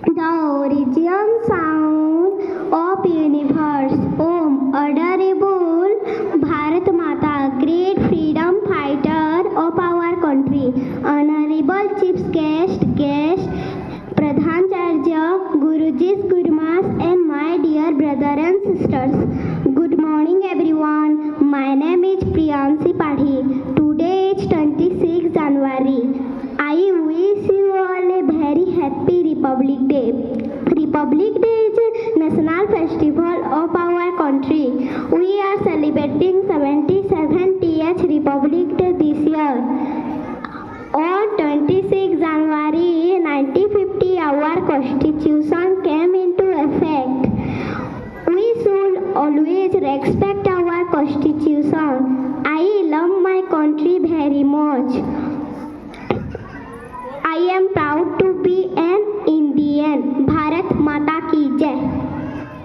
the origin sound of universe. Om, adorable Bharat Mata, great freedom fighter of our country. Honorable chief guest, Pradhancharya, Gurujis, Gurumas, and my dear brother and sisters. Good morning, everyone. My name is Priyansi Padhi. Today is 26 January. I wish you all a very happy Republic Day. Republic Day is a national festival of our country. We are celebrating 77th Republic Day this year. On 26 January 1950, our Constitution came into effect. We should always respect our Constitution. I love my country very much. I am proud to be an Indian. Bharat Mata ki Jai.